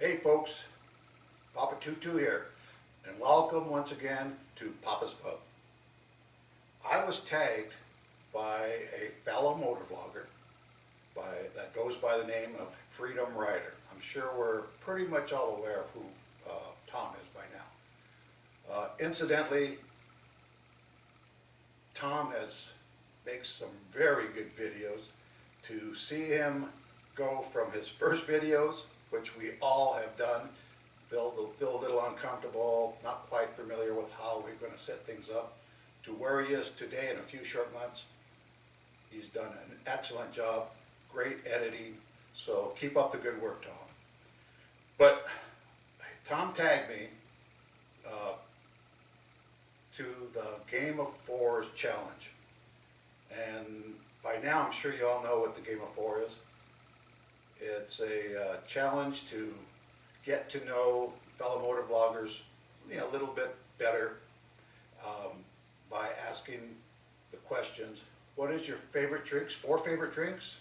Hey folks, Papa Tutu here, and welcome once again to Papa's Pub. I was tagged by a fellow motor vlogger that goes by the name of Freedom Rider. I'm sure we're pretty much all aware of who Tom is by now. Incidentally, Tom makes some very good videos. To see him go from his first videos, which we all have done, feel a little uncomfortable, not quite familiar with how we're going to set things up, to where he is today in a few short months. He's done an excellent job, great editing, so keep up the good work, Tom. But Tom tagged me to the Game of 4's challenge. And by now I'm sure you all know what the Game of 4 is. It's a challenge to get to know fellow motor vloggers a little bit better by asking the questions: what is your favorite drinks? 4 favorite drinks?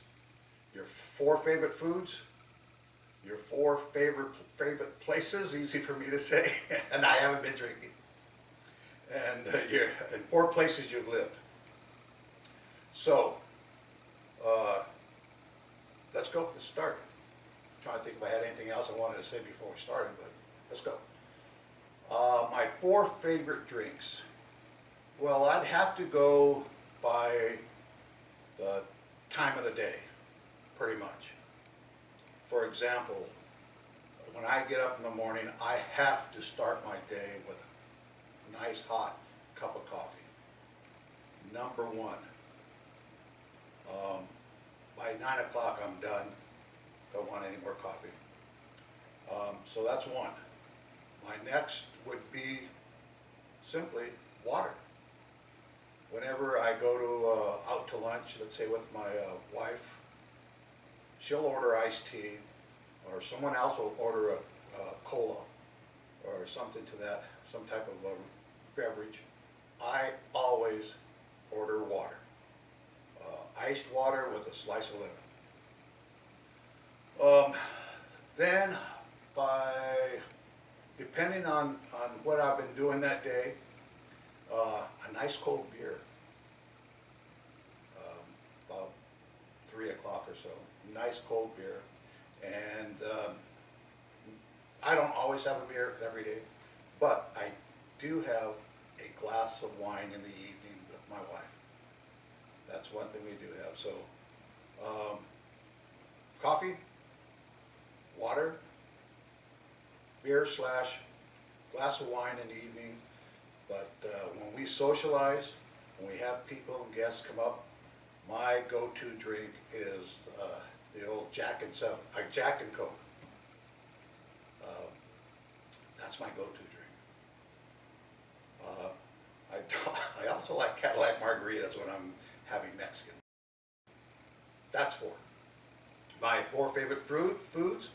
Your 4 favorite foods? Your 4 favorite places? Easy for me to say, and I haven't been drinking. And 4 places you've lived. So let's go. Let's start. I'm trying to think if I had anything else I wanted to say before we started, but let's go. My 4 favorite drinks. Well, I'd have to go by the time of the day, pretty much. For example, when I get up in the morning, I have to start my day with a nice hot cup of coffee. Number 1. By 9 o'clock I'm done. Don't want any more coffee. So that's 1. My next would be simply water. Whenever I go to out to lunch, let's say with my wife, she'll order iced tea, or someone else will order a cola or something to that, some type of beverage. I always order water. Iced water with a slice of lemon. Then, depending on what I've been doing that day, a nice cold beer, about 3 o'clock or so. Nice cold beer. And I don't always have a beer every day, but I do have a glass of wine in the evening with my wife. That's one thing we do have. So, coffee, water, beer / glass of wine in the evening. But when we socialize, when we have people and guests come up, my go-to drink is the old Jack and Coke. That's my go-to drink. I also like Cadillac margaritas when I'm having Mexican. That's 4. My 4 favorite foods?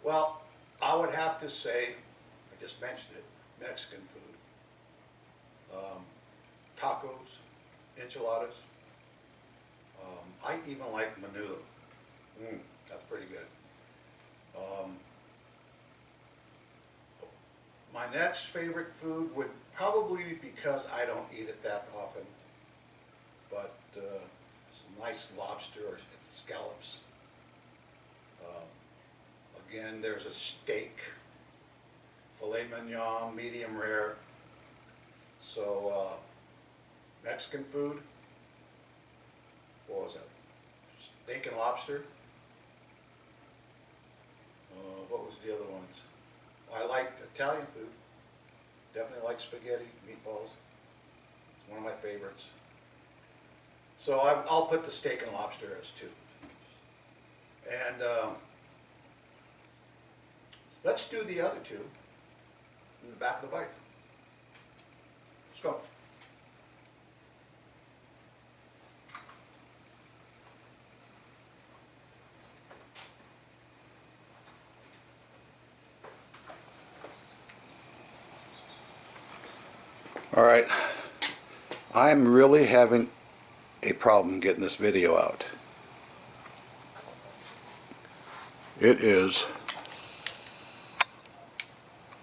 Well, I would have to say, I just mentioned it, Mexican food. Tacos, enchiladas. I even like menudo. That's pretty good. My next favorite food would probably be, because I don't eat it that often, but some nice lobster or scallops. Again, there's a steak, filet mignon, medium rare. So Mexican food, what was that? Steak and lobster. What was the other ones? I like Italian food. Definitely like spaghetti, meatballs. It's one of my favorites. So I'll put the steak and lobster as 2. And let's do the other 2 in the back of the bike. Let's go. All right, I'm really having a problem getting this video out. It is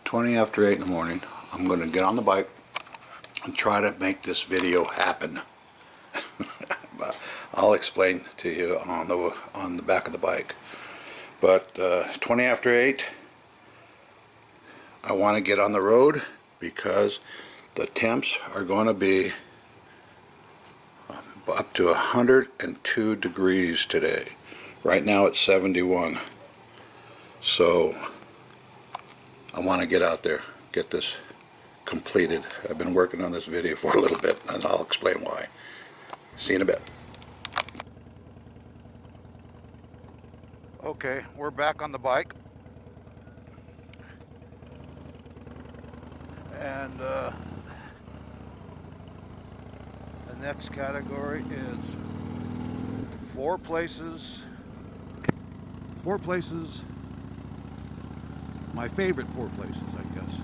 20 after 8 in the morning. I'm going to get on the bike and try to make this video happen. But I'll explain to you on the back of the bike. But 20 after 8, I want to get on the road because the temps are going to be up to 102 degrees today. Right now it's 71. So I want to get out there, get this completed. I've been working on this video for a little bit, and I'll explain why. See you in a bit. Okay, we're back on the bike. And the next category is four places, my favorite four places, I guess.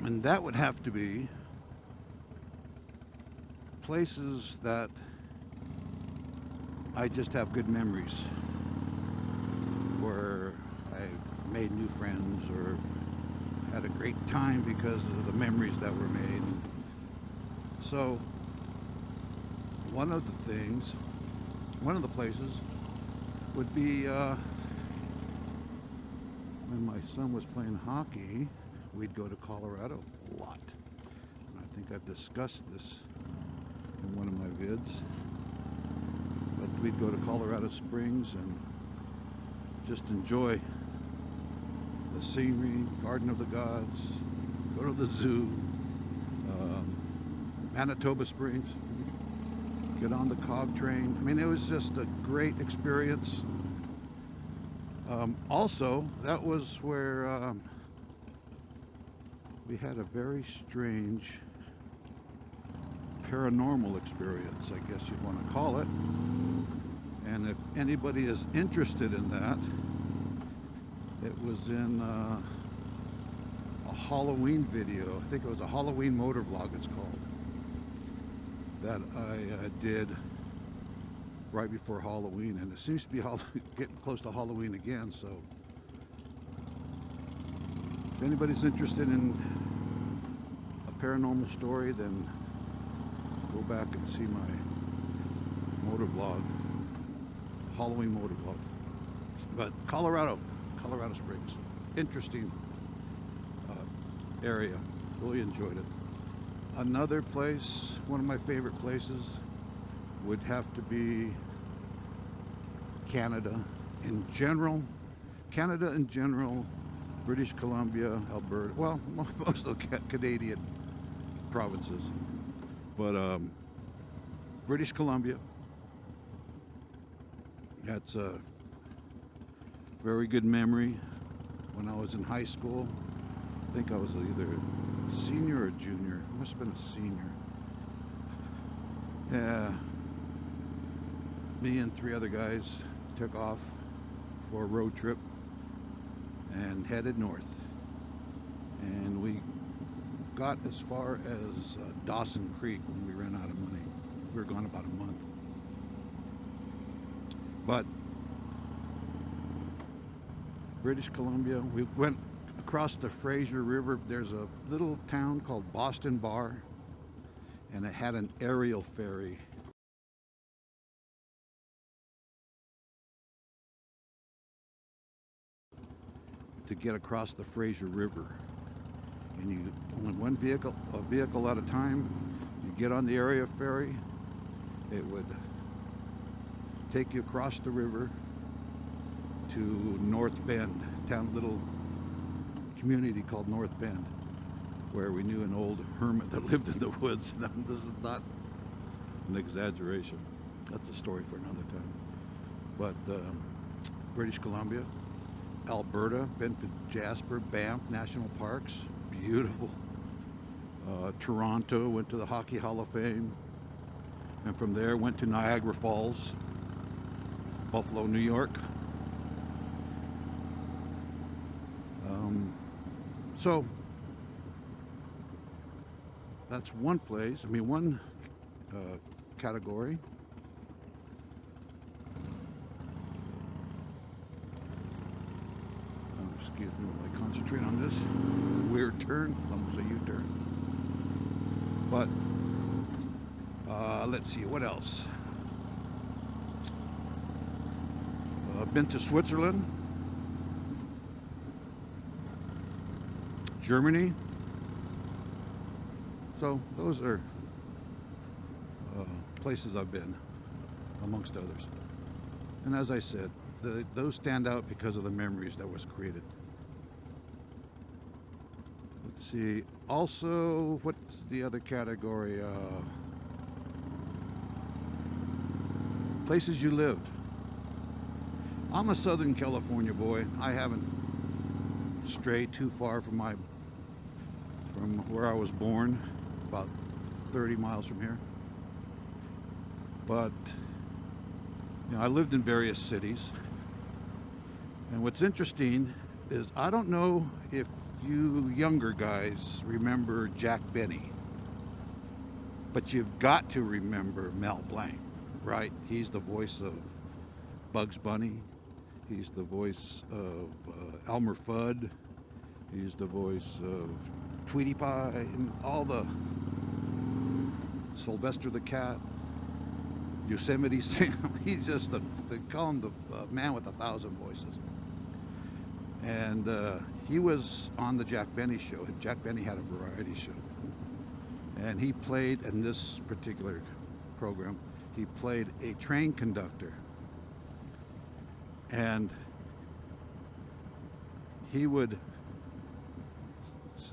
And that would have to be places that I just have good memories, where I've made new friends or had a great time because of the memories that were made. So one of the places would be when my son was playing hockey, we'd go to Colorado a lot. And I think I've discussed this in one of my vids. But we'd go to Colorado Springs and just enjoy the scenery, Garden of the Gods, go to the zoo, Manitoba Springs, get on the cog train. I mean, it was just a great experience. Also, that was where we had a very strange paranormal experience, I guess you'd want to call it. And if anybody is interested in that, it was in a Halloween video. I think it was a Halloween motor vlog, it's called, that I did right before Halloween. And it seems to be getting close to Halloween again, so if anybody's interested in a paranormal story, then go back and see my motor vlog, Halloween motor vlog. But Colorado Springs, interesting area, really enjoyed it. Another place, one of my favorite places, would have to be Canada in general, British Columbia, Alberta, well, most of the Canadian provinces, but British Columbia, that's a very good memory. When I was in high school, I think I was either senior or junior, I must have been a senior. Yeah, me and 3 other guys took off for a road trip and headed north, and we got as far as Dawson Creek when we ran out of money. We were gone about a month, but British Columbia, we went across the Fraser River. There's a little town called Boston Bar, and it had an aerial ferry. To get across the Fraser River, and you only a vehicle at a time. You get on the area ferry, it would take you across the river to North Bend, little community called North Bend, where we knew an old hermit that lived in the woods. This is not an exaggeration. That's a story for another time. But British Columbia, Alberta, been to Jasper, Banff National Parks, beautiful. Toronto, went to the Hockey Hall of Fame, and from there went to Niagara Falls, Buffalo, New York. So that's one place, one category. Oh, Excuse me while I concentrate on this weird turn, almost a U-turn. But let's see, what else? Been to Switzerland, Germany. So those are places I've been, amongst others. And as I said, those stand out because of the memories that was created. Let's see, also, what's the other category? Places you lived. I'm a Southern California boy. I haven't strayed too far from where I was born, about 30 miles from here. But you know, I lived in various cities. And what's interesting is I don't know if you younger guys remember Jack Benny, but you've got to remember Mel Blanc, right? He's the voice of Bugs Bunny. He's the voice of Elmer Fudd. He's the voice of Tweety Pie and all the Sylvester the Cat, Yosemite Sam. He's just they call him the man with 1,000 voices. And he was on the Jack Benny show. Jack Benny had a variety show. And he played, in this particular program, he played a train conductor. And he would,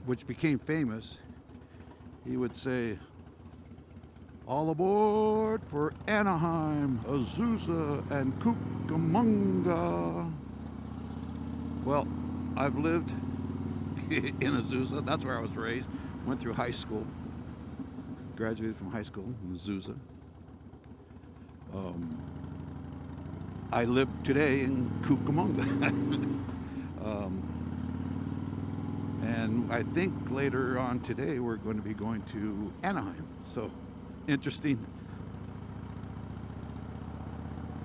which became famous, he would say, "All aboard for Anaheim, Azusa, and Cucamonga." Well, I've lived in Azusa. That's where I was raised. Went through high school. Graduated from high school in Azusa. I live today in Cucamonga. And I think later on today we're going to be going to Anaheim. So, interesting.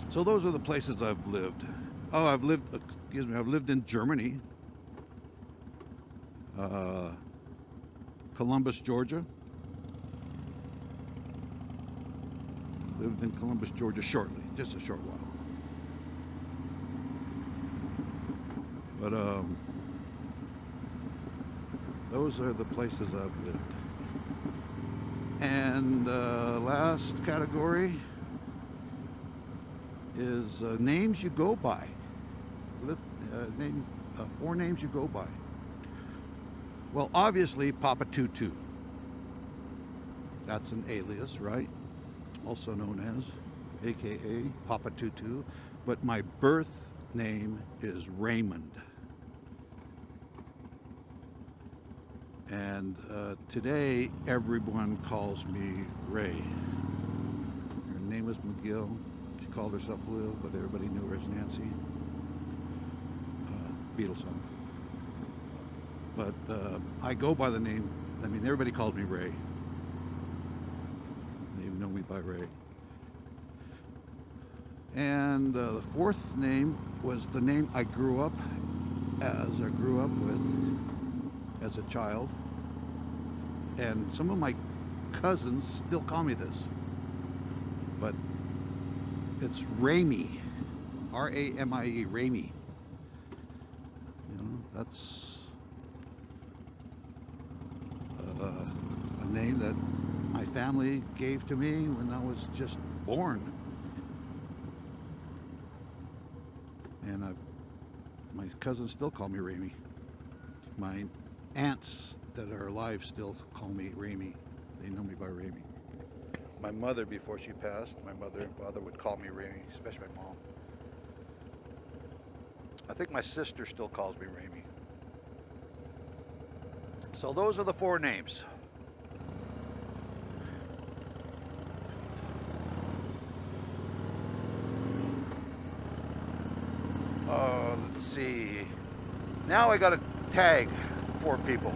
So those are the places I've lived. Oh, I've lived in Germany. Columbus, Georgia. Lived in Columbus, Georgia shortly, just a short while. But those are the places I've lived. And last category is names you go by. Name 4 names you go by. Well, obviously Papa Tutu. That's an alias, right? Also known as, AKA Papa Tutu. But my birth name is Raymond. And today everyone calls me Ray. Her name was McGill. She called herself Lil, but everybody knew her as Nancy. Beatles song. But I go by the name, I mean, everybody calls me Ray. They know me by Ray. And the 4th name was the name I grew up with as a child. And some of my cousins still call me this. But it's Ramey. R-A-M-I-E, Ramey. You know, that's a name that my family gave to me when I was just born. And my cousins still call me Ramey. My aunts that are alive still call me Ramey. They know me by Ramey. My mother, before she passed, my mother and father would call me Ramey, especially my mom. I think my sister still calls me Ramey. So those are the 4 names. Let's see. Now I gotta tag 4 people.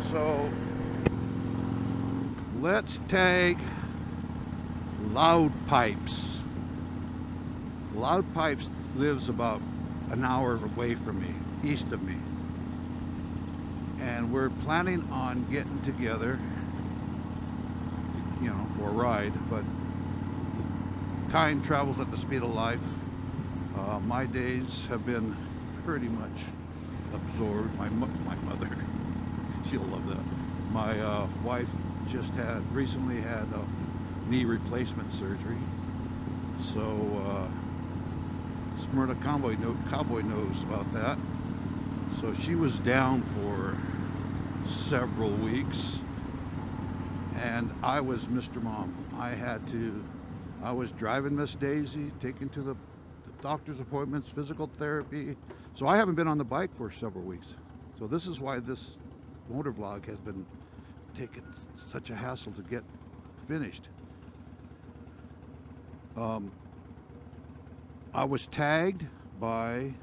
So let's tag Loud Pipes. Loud Pipes lives about an hour away from me, east of me. And we're planning on getting together, you know, for a ride, but time travels at the speed of life. My days have been pretty much absorbed. My mother, she'll love that. My wife just recently had a knee replacement surgery. So Smyrna Cowboy knows about that. So she was down for several weeks, and I was Mr. Mom. I was driving Miss Daisy, taking to the doctor's appointments, physical therapy. So I haven't been on the bike for several weeks. So this is why this motor vlog has been taking such a hassle to get finished. I was tagged by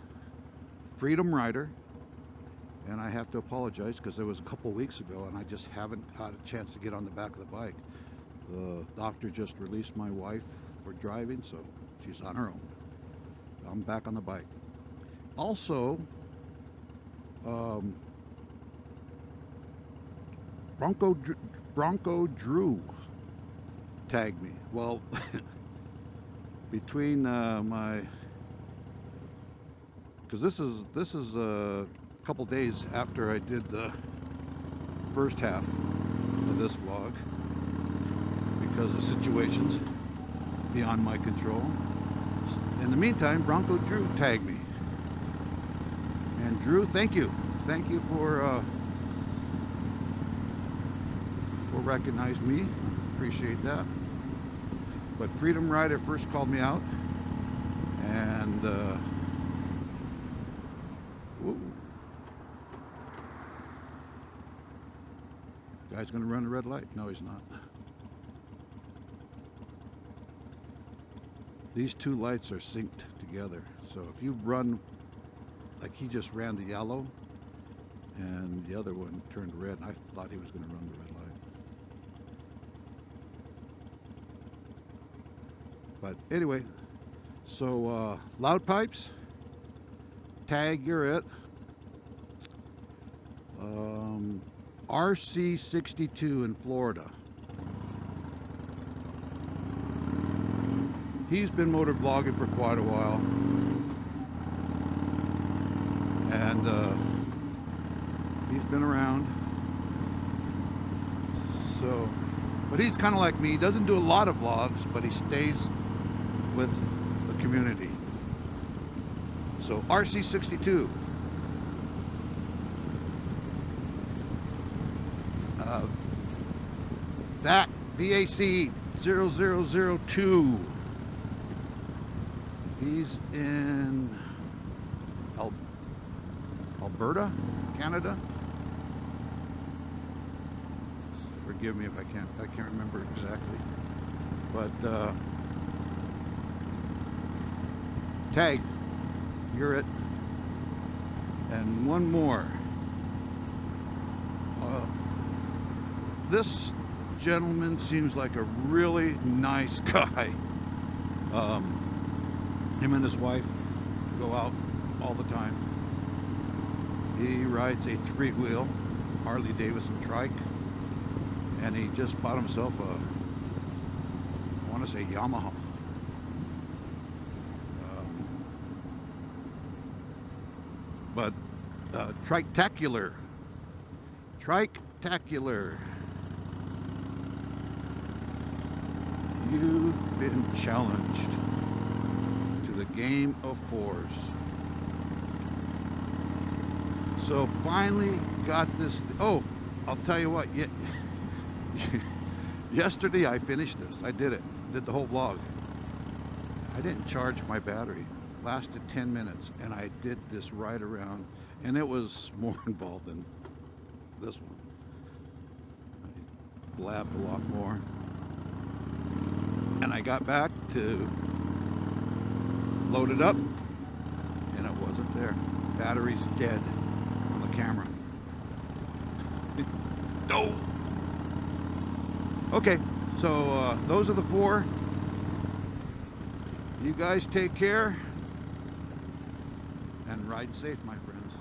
Freedom Rider, and I have to apologize because it was a couple weeks ago and I just haven't had a chance to get on the back of the bike. The doctor just released my wife for driving, so she's on her own. I'm back on the bike. Also, Bronco Drew tagged me. Well, between because this is a couple days after I did the first half of this vlog because of situations beyond my control. In the meantime, Bronco Drew tagged me. And Drew, thank you for recognizing me. Appreciate that. But Freedom Rider first called me out, and whoa. Guy's gonna run a red light. No, he's not. These two lights are synced together. So if you run, like he just ran the yellow, and the other one turned red, and I thought he was gonna run the red light. But anyway, so Loud Pipes, tag, you're it. RC62 in Florida. He's been motor vlogging for quite a while, and he's been around. So, but he's kind of like me. He doesn't do a lot of vlogs, but he stays with the community. So RC62, that VAC 0002. He's in Alberta, Canada. Forgive me if I can't remember exactly, but tag, you're it. And one more. This gentleman seems like a really nice guy. Him and his wife go out all the time. He rides a three-wheel Harley Davidson trike, and he just bought himself I want to say Yamaha. But Trike-tacular. You've been challenged to the game of 4's. So finally got this. Oh, I'll tell you what. Yesterday I finished this. I did it. Did the whole vlog. I didn't charge my battery. Lasted 10 minutes, and I did this ride around, and it was more involved than this one. I blabbed a lot more. And I got back to load it up, and it wasn't there. Battery's dead on the camera. No. Okay, so those are the four. You guys take care and ride safe, my friends.